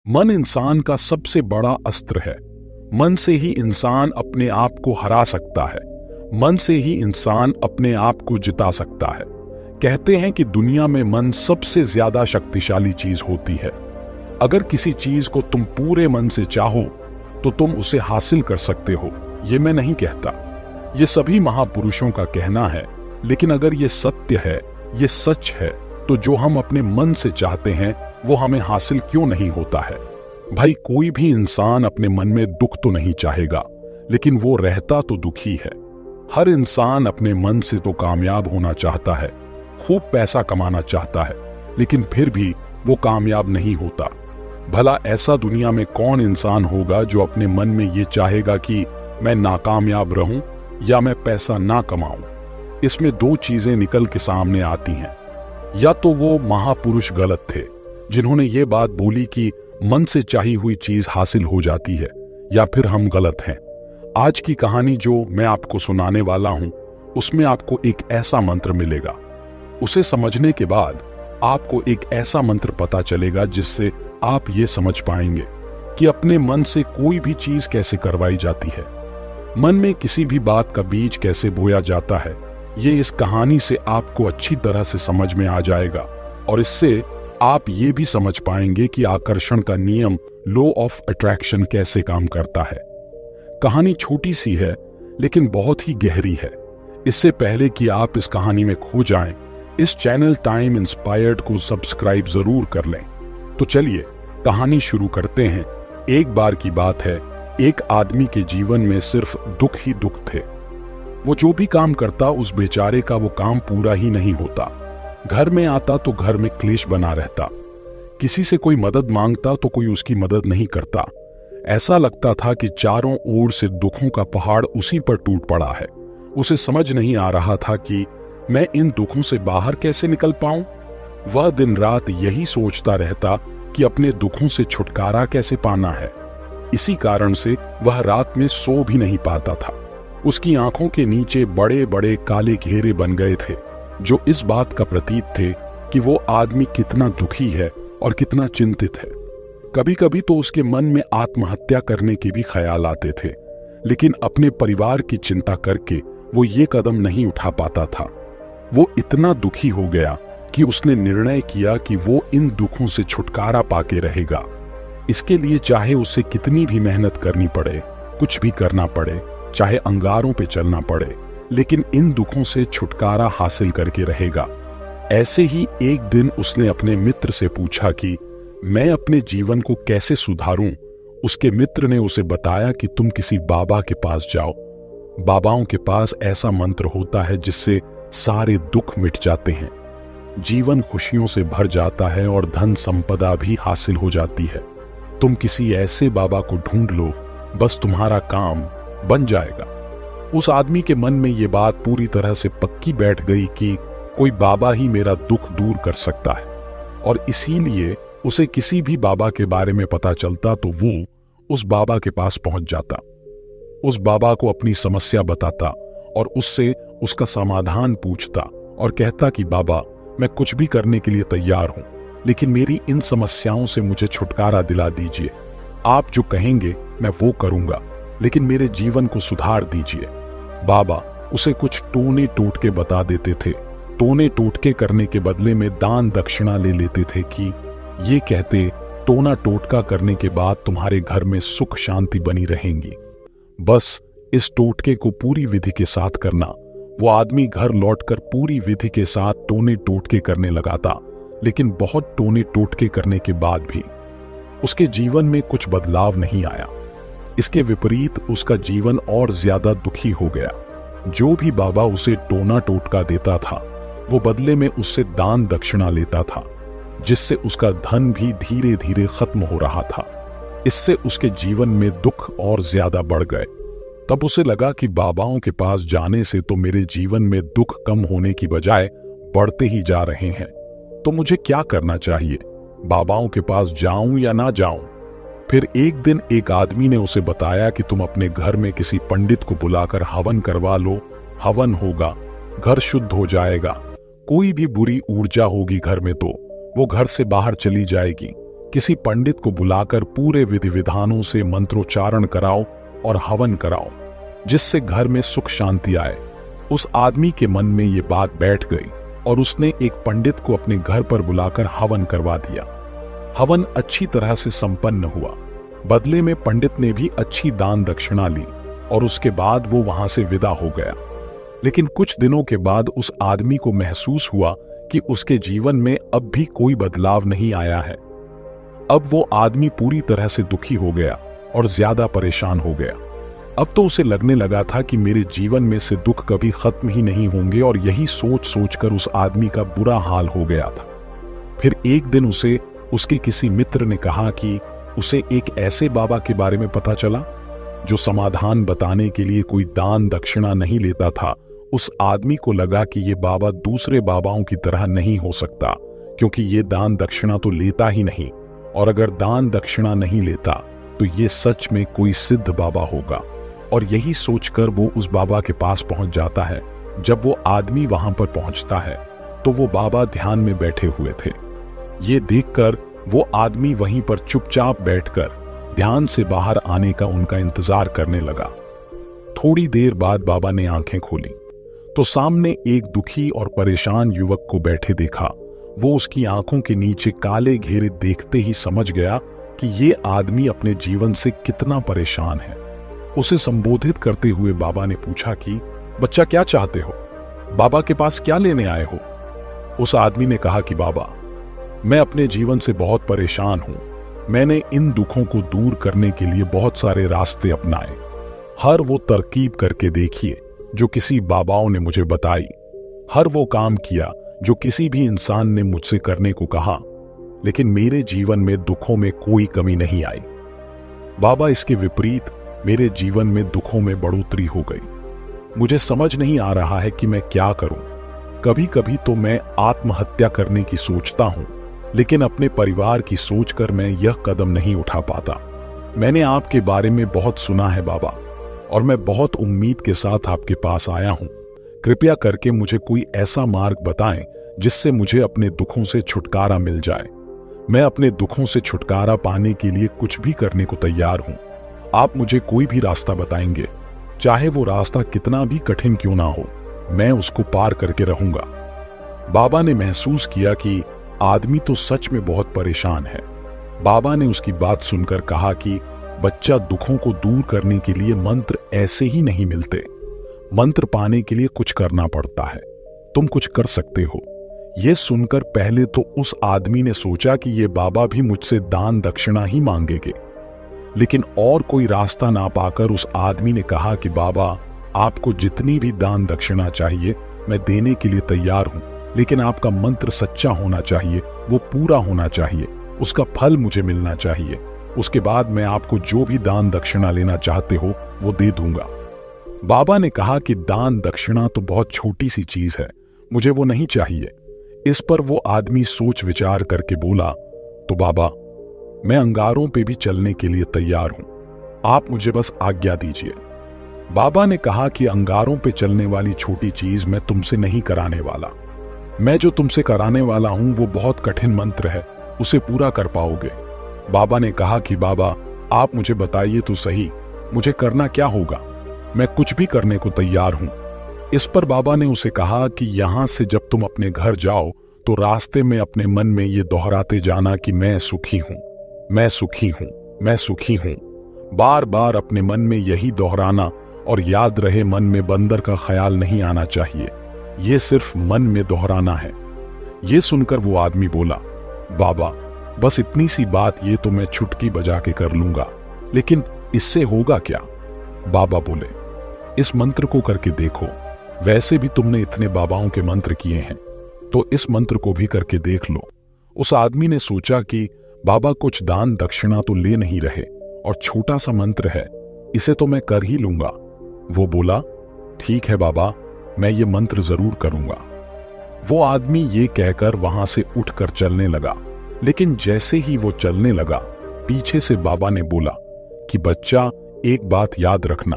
मन इंसान का सबसे बड़ा अस्त्र है। मन से ही इंसान अपने आप को हरा सकता है। मन से ही इंसान अपने आप को जिता सकता है। कहते हैं कि दुनिया में मन सबसे ज्यादा शक्तिशाली चीज होती है। अगर किसी चीज को तुम पूरे मन से चाहो तो तुम उसे हासिल कर सकते हो। ये मैं नहीं कहता, ये सभी महापुरुषों का कहना है। लेकिन अगर ये सत्य है, ये सच है, तो जो हम अपने मन से चाहते हैं वो हमें हासिल क्यों नहीं होता है। भाई, कोई भी इंसान अपने मन में दुख तो नहीं चाहेगा, लेकिन वो रहता तो दुखी है। हर इंसान अपने मन से तो कामयाब होना चाहता है, खूब पैसा कमाना चाहता है, लेकिन फिर भी वो कामयाब नहीं होता। भला ऐसा दुनिया में कौन इंसान होगा जो अपने मन में ये चाहेगा कि मैं नाकामयाब रहूं या मैं पैसा ना कमाऊं। इसमें दो चीजें निकल के सामने आती हैं। या तो वो महापुरुष गलत थे जिन्होंने ये बात बोली कि मन से चाही हुई चीज हासिल हो जाती है, या फिर हम गलत हैं। आज की कहानी जो मैं आपको सुनाने वाला हूं, उसमें आपको एक ऐसा मंत्र मिलेगा। उसे समझने के बाद आपको एक ऐसा मंत्र पता चलेगा जिससे आप ये समझ पाएंगे कि अपने मन से कोई भी चीज कैसे करवाई जाती है। मन में किसी भी बात का बीज कैसे बोया जाता है, ये इस कहानी से आपको अच्छी तरह से समझ में आ जाएगा। और इससे आप ये भी समझ पाएंगे कि आकर्षण का नियम, लॉ ऑफ अट्रैक्शन, कैसे काम करता है। कहानी छोटी सी है लेकिन बहुत ही गहरी है। इससे पहले कि आप इस कहानी में खो जाएं, इस चैनल टाइम इंस्पायर्ड को सब्सक्राइब जरूर कर लें। तो चलिए कहानी शुरू करते हैं। एक बार की बात है, एक आदमी के जीवन में सिर्फ दुख ही दुख थे। वो जो भी काम करता उस बेचारे का वो काम पूरा ही नहीं होता। घर में आता तो घर में क्लेश बना रहता। किसी से कोई मदद मांगता तो कोई उसकी मदद नहीं करता। ऐसा लगता था कि चारों ओर से दुखों का पहाड़ उसी पर टूट पड़ा है। उसे समझ नहीं आ रहा था कि मैं इन दुखों से बाहर कैसे निकल पाऊं। वह दिन रात यही सोचता रहता कि अपने दुखों से छुटकारा कैसे पाना है। इसी कारण से वह रात में सो भी नहीं पाता था। उसकी आंखों के नीचे बड़े बड़े काले घेरे बन गए थे, जो इस बात का प्रतीक थे कि वो आदमी कितना दुखी है और कितना चिंतित है। कभी कभी तो उसके मन में आत्महत्या करने के भी ख्याल आते थे, लेकिन अपने परिवार की चिंता करके वो ये कदम नहीं उठा पाता था। वो इतना दुखी हो गया कि उसने निर्णय किया कि वो इन दुखों से छुटकारा पाके रहेगा। इसके लिए चाहे उसे कितनी भी मेहनत करनी पड़े, कुछ भी करना पड़े, चाहे अंगारों पे चलना पड़े, लेकिन इन दुखों से छुटकारा हासिल करके रहेगा। ऐसे ही एक दिन उसने अपने मित्र से पूछा कि मैं अपने जीवन को कैसे सुधारूं। उसके मित्र ने उसे बताया कि तुम किसी बाबा के पास जाओ। बाबाओं के पास ऐसा मंत्र होता है जिससे सारे दुख मिट जाते हैं, जीवन खुशियों से भर जाता है और धन संपदा भी हासिल हो जाती है। तुम किसी ऐसे बाबा को ढूंढ लो, बस तुम्हारा काम बन जाएगा। उस आदमी के मन में ये बात पूरी तरह से पक्की बैठ गई कि कोई बाबा ही मेरा दुख दूर कर सकता है, और इसीलिए उसे किसी भी बाबा के बारे में पता चलता तो वो उस बाबा के पास पहुंच जाता, उस बाबा को अपनी समस्या बताता और उससे उसका समाधान पूछता और कहता कि बाबा, मैं कुछ भी करने के लिए तैयार हूं, लेकिन मेरी इन समस्याओं से मुझे छुटकारा दिला दीजिए। आप जो कहेंगे मैं वो करूंगा, लेकिन मेरे जीवन को सुधार दीजिए। बाबा उसे कुछ टोने टोटके बता देते थे। टोने टोटके करने के बदले में दान दक्षिणा ले लेते थे कि ये कहते, टोना टोटका करने के बाद तुम्हारे घर में सुख शांति बनी रहेंगी, बस इस टोटके को पूरी विधि के साथ करना। वो आदमी घर लौटकर पूरी विधि के साथ टोने टोटके करने लगा था, लेकिन बहुत टोने टोटके करने के बाद भी उसके जीवन में कुछ बदलाव नहीं आया। इसके विपरीत उसका जीवन और ज्यादा दुखी हो गया। जो भी बाबा उसे टोना टोटका देता था, वो बदले में उससे दान दक्षिणा लेता था, जिससे उसका धन भी धीरे धीरे खत्म हो रहा था। इससे उसके जीवन में दुख और ज्यादा बढ़ गए। तब उसे लगा कि बाबाओं के पास जाने से तो मेरे जीवन में दुख कम होने की बजाय बढ़ते ही जा रहे हैं। तो मुझे क्या करना चाहिए? बाबाओं के पास जाऊं या ना जाऊं? फिर एक दिन एक आदमी ने उसे बताया कि तुम अपने घर में किसी पंडित को बुलाकर हवन करवा लो। हवन होगा, घर शुद्ध हो जाएगा। कोई भी बुरी ऊर्जा होगी घर में तो वो घर से बाहर चली जाएगी, किसी पंडित को बुलाकर पूरे विधि विधानों से मंत्रोच्चारण कराओ और हवन कराओ, जिससे घर में सुख शांति आए। उस आदमी के मन में ये बात बैठ गई और उसने एक पंडित को अपने घर पर बुलाकर हवन करवा दिया। हवन अच्छी तरह से संपन्न हुआ। बदले में पंडित ने भी अच्छी दान दक्षिणा ली और उसके बाद वो वहां से विदा हो गया। लेकिन कुछ दिनों के बाद उस आदमी को महसूस हुआ कि उसके जीवन में अब भी कोई बदलाव नहीं आया है। अब वो आदमी पूरी तरह से दुखी हो गया और ज्यादा परेशान हो गया। अब तो उसे लगने लगा था कि मेरे जीवन में से दुख कभी खत्म ही नहीं होंगे, और यही सोच सोचकर उस आदमी का बुरा हाल हो गया था। फिर एक दिन उसे उसके किसी मित्र ने कहा कि उसे एक ऐसे बाबा के बारे में पता चला जो समाधान बताने के लिए कोई दान दक्षिणा नहीं लेता था। उस आदमी को लगा कि ये बाबा दूसरे बाबाओं की तरह नहीं हो सकता, क्योंकि ये दान दक्षिणा तो लेता ही नहीं, और अगर दान दक्षिणा नहीं लेता तो ये सच में कोई सिद्ध बाबा होगा। और यही सोचकर वो उस बाबा के पास पहुंच जाता है। जब वो आदमी वहां पर पहुंचता है तो वो बाबा ध्यान में बैठे हुए थे। ये देखकर वो आदमी वहीं पर चुपचाप बैठकर ध्यान से बाहर आने का उनका इंतजार करने लगा। थोड़ी देर बाद बाबा ने आंखें खोली तो सामने एक दुखी और परेशान युवक को बैठे देखा। वो उसकी आंखों के नीचे काले घेरे देखते ही समझ गया कि ये आदमी अपने जीवन से कितना परेशान है। उसे संबोधित करते हुए बाबा ने पूछा कि बच्चा, क्या चाहते हो? बाबा के पास क्या लेने आए हो? उस आदमी ने कहा कि बाबा, मैं अपने जीवन से बहुत परेशान हूं। मैंने इन दुखों को दूर करने के लिए बहुत सारे रास्ते अपनाए, हर वो तरकीब करके देखिए जो किसी बाबाओं ने मुझे बताई, हर वो काम किया जो किसी भी इंसान ने मुझसे करने को कहा, लेकिन मेरे जीवन में दुखों में कोई कमी नहीं आई। बाबा, इसके विपरीत मेरे जीवन में दुखों में बढ़ोतरी हो गई। मुझे समझ नहीं आ रहा है कि मैं क्या करूं। कभी कभी तो मैं आत्महत्या करने की सोचता हूं, लेकिन अपने परिवार की सोचकर मैं यह कदम नहीं उठा पाता। मैंने आपके बारे में बहुत सुना है बाबा, और मैं बहुत उम्मीद के साथ आपके पास आया हूं। कृपया करके मुझे कोई ऐसा मार्ग बताएं जिससे मुझे अपने दुखों से छुटकारा मिल जाए। मैं अपने दुखों से छुटकारा पाने के लिए कुछ भी करने को तैयार हूं। आप मुझे कोई भी रास्ता बताएंगे, चाहे वो रास्ता कितना भी कठिन क्यों ना हो, मैं उसको पार करके रहूंगा। बाबा ने महसूस किया कि आदमी तो सच में बहुत परेशान है। बाबा ने उसकी बात सुनकर कहा कि बच्चा, दुखों को दूर करने के लिए मंत्र ऐसे ही नहीं मिलते। मंत्र पाने के लिए कुछ करना पड़ता है। तुम कुछ कर सकते हो। यह सुनकर पहले तो उस आदमी ने सोचा कि ये बाबा भी मुझसे दान दक्षिणा ही मांगेंगे, लेकिन और कोई रास्ता ना पाकर उस आदमी ने कहा कि बाबा, आपको जितनी भी दान दक्षिणा चाहिए मैं देने के लिए तैयार हूं, लेकिन आपका मंत्र सच्चा होना चाहिए, वो पूरा होना चाहिए, उसका फल मुझे मिलना चाहिए। उसके बाद मैं आपको जो भी दान दक्षिणा लेना चाहते हो वो दे दूंगा। बाबा ने कहा कि दान दक्षिणा तो बहुत छोटी सी चीज है, मुझे वो नहीं चाहिए। इस पर वो आदमी सोच विचार करके बोला, तो बाबा, मैं अंगारों पे भी चलने के लिए तैयार हूं, आप मुझे बस आज्ञा दीजिए। बाबा ने कहा कि अंगारों पे चलने वाली छोटी चीज मैं तुमसे नहीं कराने वाला। मैं जो तुमसे कराने वाला हूं वो बहुत कठिन मंत्र है, उसे पूरा कर पाओगे। बाबा ने कहा कि बाबा, आप मुझे बताइए तो सही, मुझे करना क्या होगा? मैं कुछ भी करने को तैयार हूं। इस पर बाबा ने उसे कहा कि यहां से जब तुम अपने घर जाओ तो रास्ते में अपने मन में ये दोहराते जाना कि मैं सुखी हूं, मैं सुखी हूं, मैं सुखी हूं। बार बार अपने मन में यही दोहराना, और याद रहे मन में बंदर का ख्याल नहीं आना चाहिए, ये सिर्फ मन में दोहराना है। ये सुनकर वो आदमी बोला, बाबा, बस इतनी सी बात, ये तो मैं चुटकी बजा के कर लूंगा, लेकिन इससे होगा क्या? बाबा बोले, इस मंत्र को करके देखो। वैसे भी तुमने इतने बाबाओं के मंत्र किए हैं, तो इस मंत्र को भी करके देख लो। उस आदमी ने सोचा कि बाबा कुछ दान दक्षिणा तो ले नहीं रहे, और छोटा सा मंत्र है, इसे तो मैं कर ही लूंगा। वो बोला, ठीक है बाबा, मैं ये मंत्र जरूर करूंगा। वो आदमी ये कहकर वहां से उठकर चलने लगा, लेकिन जैसे ही वो चलने लगा, पीछे से बाबा ने बोला कि बच्चा, एक बात याद रखना,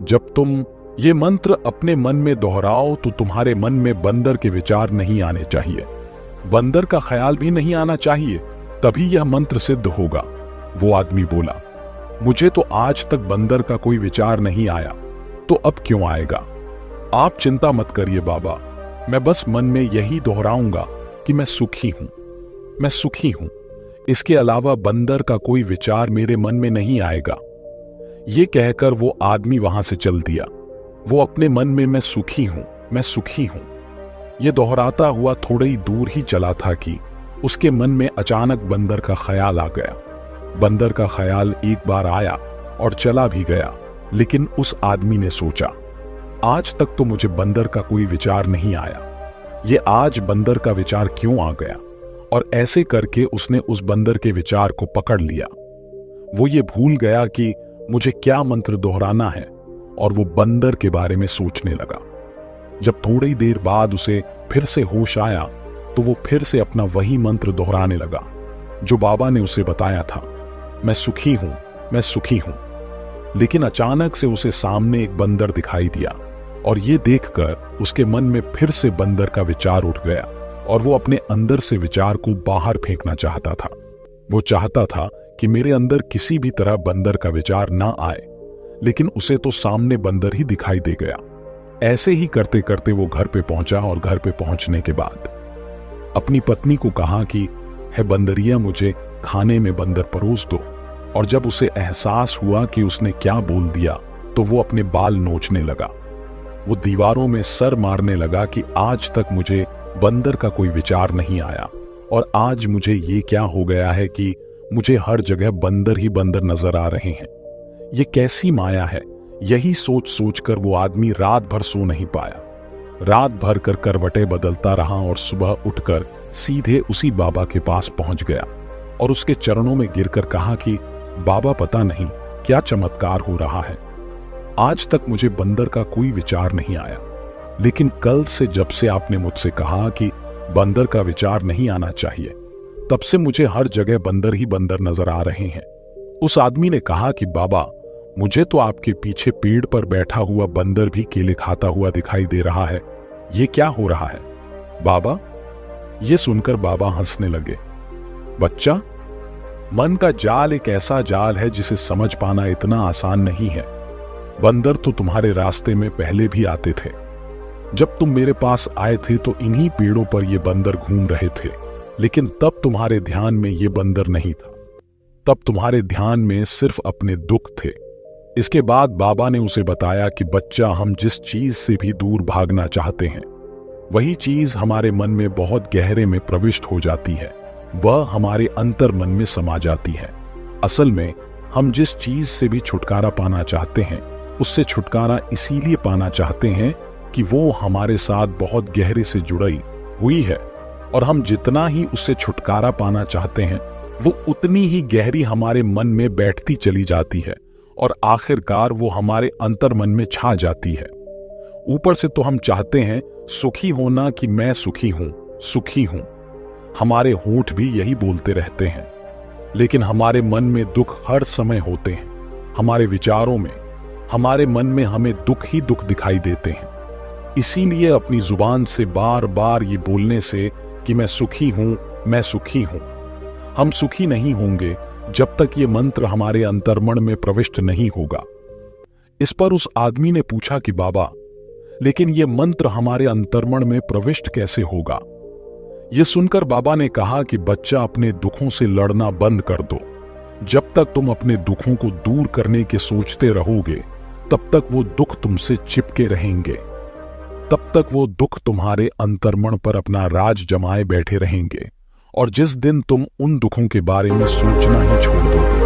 जब तुम ये मंत्र अपने मन में दोहराओ तो तुम्हारे मन में बंदर के विचार नहीं आने चाहिए, बंदर का ख्याल भी नहीं आना चाहिए, तभी यह मंत्र सिद्ध होगा। वो आदमी बोला, मुझे तो आज तक बंदर का कोई विचार नहीं आया, तो अब क्यों आएगा? आप चिंता मत करिए बाबा, मैं बस मन में यही दोहराऊंगा कि मैं सुखी हूं, मैं सुखी हूं। इसके अलावा बंदर का कोई विचार मेरे मन में नहीं आएगा। ये कहकर वो आदमी वहां से चल दिया। वो अपने मन में मैं सुखी हूं, मैं सुखी हूं, ये दोहराता हुआ थोड़ी दूर ही चला था कि उसके मन में अचानक बंदर का ख्याल आ गया। बंदर का ख्याल एक बार आया और चला भी गया, लेकिन उस आदमी ने सोचा, आज तक तो मुझे बंदर का कोई विचार नहीं आया, ये आज बंदर का विचार क्यों आ गया? और ऐसे करके उसने उस बंदर के विचार को पकड़ लिया। वो ये भूल गया कि मुझे क्या मंत्र दोहराना है और वो बंदर के बारे में सोचने लगा। जब थोड़ी देर बाद उसे फिर से होश आया तो वो फिर से अपना वही मंत्र दोहराने लगा जो बाबा ने उसे बताया था, मैं सुखी हूं, मैं सुखी हूं। लेकिन अचानक से उसे सामने एक बंदर दिखाई दिया और ये देखकर उसके मन में फिर से बंदर का विचार उठ गया और वो अपने अंदर से विचार को बाहर फेंकना चाहता था। वो चाहता था कि मेरे अंदर किसी भी तरह बंदर का विचार ना आए, लेकिन उसे तो सामने बंदर ही दिखाई दे गया। ऐसे ही करते करते वो घर पे पहुंचा और घर पे पहुंचने के बाद अपनी पत्नी को कहा कि है बंदरिया, मुझे खाने में बंदर परोस दो। और जब उसे एहसास हुआ कि उसने क्या बोल दिया तो वो अपने बाल नोचने लगा। वो दीवारों में सर मारने लगा कि आज तक मुझे बंदर का कोई विचार नहीं आया और आज मुझे ये क्या हो गया है कि मुझे हर जगह बंदर ही बंदर नजर आ रहे हैं। ये कैसी माया है? यही सोच सोचकर वो आदमी रात भर सो नहीं पाया। रात भर कर करवटें बदलता रहा और सुबह उठकर सीधे उसी बाबा के पास पहुंच गया और उसके चरणों में गिरकर कहा कि बाबा, पता नहीं क्या चमत्कार हो रहा है, आज तक मुझे बंदर का कोई विचार नहीं आया, लेकिन कल से जब से आपने मुझसे कहा कि बंदर का विचार नहीं आना चाहिए, तब से मुझे हर जगह बंदर ही बंदर नजर आ रहे हैं। उस आदमी ने कहा कि बाबा, मुझे तो आपके पीछे पेड़ पर बैठा हुआ बंदर भी केले खाता हुआ दिखाई दे रहा है, ये क्या हो रहा है बाबा? ये सुनकर बाबा हंसने लगे। बच्चा, मन का जाल एक ऐसा जाल है जिसे समझ पाना इतना आसान नहीं है। बंदर तो तुम्हारे रास्ते में पहले भी आते थे। जब तुम मेरे पास आए थे तो इन्हीं पेड़ों पर ये बंदर घूम रहे थे, लेकिन तब तुम्हारे ध्यान में ये बंदर नहीं था। तब तुम्हारे ध्यान में सिर्फ अपने दुख थे। इसके बाद बाबा ने उसे बताया कि बच्चा, हम जिस चीज से भी दूर भागना चाहते हैं, वही चीज हमारे मन में बहुत गहरे में प्रविष्ट हो जाती है, वह हमारे अंतर मन में समा जाती है। असल में हम जिस चीज से भी छुटकारा पाना चाहते हैं, उससे छुटकारा इसीलिए पाना चाहते हैं कि वो हमारे साथ बहुत गहरे से जुड़ी हुई है, और हम जितना ही उससे छुटकारा पाना चाहते हैं, वो उतनी ही गहरी हमारे मन में बैठती चली जाती है और आखिरकार वो हमारे अंतर मन में छा जाती है। ऊपर से तो हम चाहते हैं सुखी होना कि मैं सुखी हूं, सुखी हूं। हमारे होंठ भी यही बोलते रहते हैं, लेकिन हमारे मन में दुख हर समय होते हैं। हमारे विचारों में, हमारे मन में हमें दुख ही दुख दिखाई देते हैं। इसीलिए अपनी जुबान से बार बार ये बोलने से कि मैं सुखी हूं, मैं सुखी हूं, हम सुखी नहीं होंगे जब तक ये मंत्र हमारे अंतर्मन में प्रविष्ट नहीं होगा। इस पर उस आदमी ने पूछा कि बाबा, लेकिन ये मंत्र हमारे अंतर्मन में प्रविष्ट कैसे होगा? ये सुनकर बाबा ने कहा कि बच्चा, अपने दुखों से लड़ना बंद कर दो। जब तक तुम अपने दुखों को दूर करने के सोचते रहोगे, तब तक वो दुख तुमसे चिपके रहेंगे, तब तक वो दुख तुम्हारे अंतर्मन पर अपना राज जमाए बैठे रहेंगे। और जिस दिन तुम उन दुखों के बारे में सोचना ही छोड़ दोगे,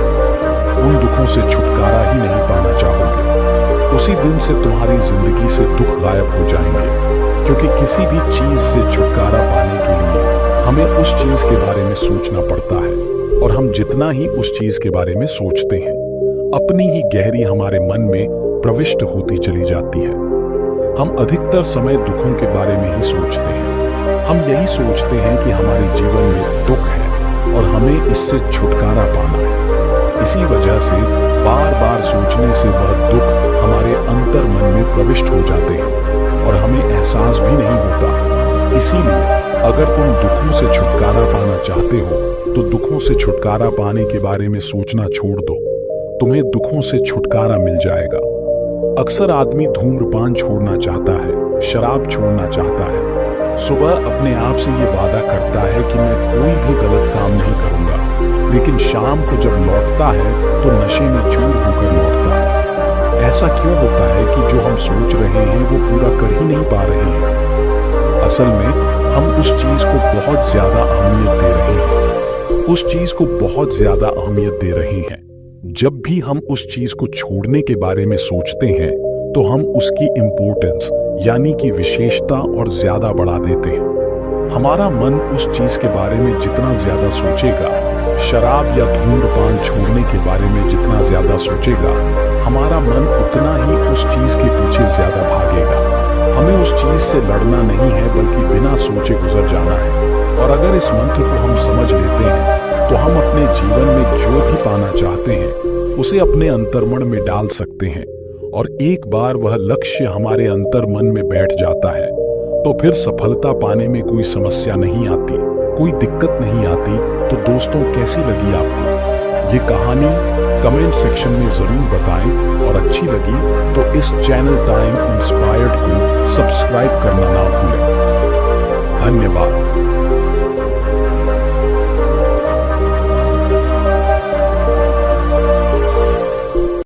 उन दुखों से छुटकारा ही नहीं पाना चाहोगे, उसी दिन से तुम्हारी जिंदगी से दुख गायब हो जाएंगे। क्योंकि किसी भी चीज से छुटकारा पाने के लिए हमें उस चीज के बारे में सोचना पड़ता है, और हम जितना ही उस चीज के बारे में सोचते हैं, अपनी ही गहरी हमारे मन में प्रविष्ट होती चली जाती है। हम अधिकतर समय दुखों के बारे में ही सोचते हैं। हम यही सोचते हैं कि हमारे जीवन में दुख है और हमें इससे छुटकारा पाना है। इसी वजह से बार बार सोचने से वह दुख हमारे अंतर मन में प्रविष्ट हो जाते हैं और हमें एहसास भी नहीं होता। इसीलिए अगर तुम दुखों से छुटकारा पाना चाहते हो तो दुखों से छुटकारा पाने के बारे में सोचना छोड़ दो। तुम्हें दुखों से छुटकारा मिल जाएगा। अक्सर आदमी धूम्रपान छोड़ना चाहता है, शराब छोड़ना चाहता है, सुबह अपने आप से ये वादा करता है कि मैं कोई भी गलत काम नहीं करूंगा, लेकिन शाम को जब लौटता है तो नशे में चूर होकर लौटता है। ऐसा क्यों होता है कि जो हम सोच रहे हैं वो पूरा कर ही नहीं पा रहे हैं? असल में हम उस चीज को बहुत ज्यादा अहमियत दे रहे हैं, उस चीज को बहुत ज्यादा अहमियत दे रहे हैं। जब भी हम उस चीज को छोड़ने के बारे में सोचते हैं तो हम उसकी इम्पोर्टेंस यानी कि विशेषता और ज्यादा बढ़ा देते हैं। हमारा मन उस चीज के बारे में जितना ज्यादा सोचेगा, शराब या धूम्रपान छोड़ने के बारे में जितना ज्यादा सोचेगा, हमारा मन उतना ही उस चीज के पीछे ज्यादा भागेगा। हमें उस चीज से लड़ना नहीं है बल्कि बिना सोचे गुजर जाना है। और अगर इस मंत्र को हम समझ लेते हैं तो हम अपने जीवन में जो भी पाना चाहते हैं उसे अपने अंतर्मन में डाल सकते हैं। और एक बार वह लक्ष्य हमारे अंतर्मन में बैठ जाता है तो फिर सफलता पाने में कोई समस्या नहीं आती, कोई दिक्कत नहीं आती। तो दोस्तों, कैसी लगी आपको ये कहानी? कमेंट सेक्शन में जरूर बताएं और अच्छी लगी तो इस चैनल टाइम इंस्पायर्ड को सब्सक्राइब करना ना भूलें। धन्यवाद।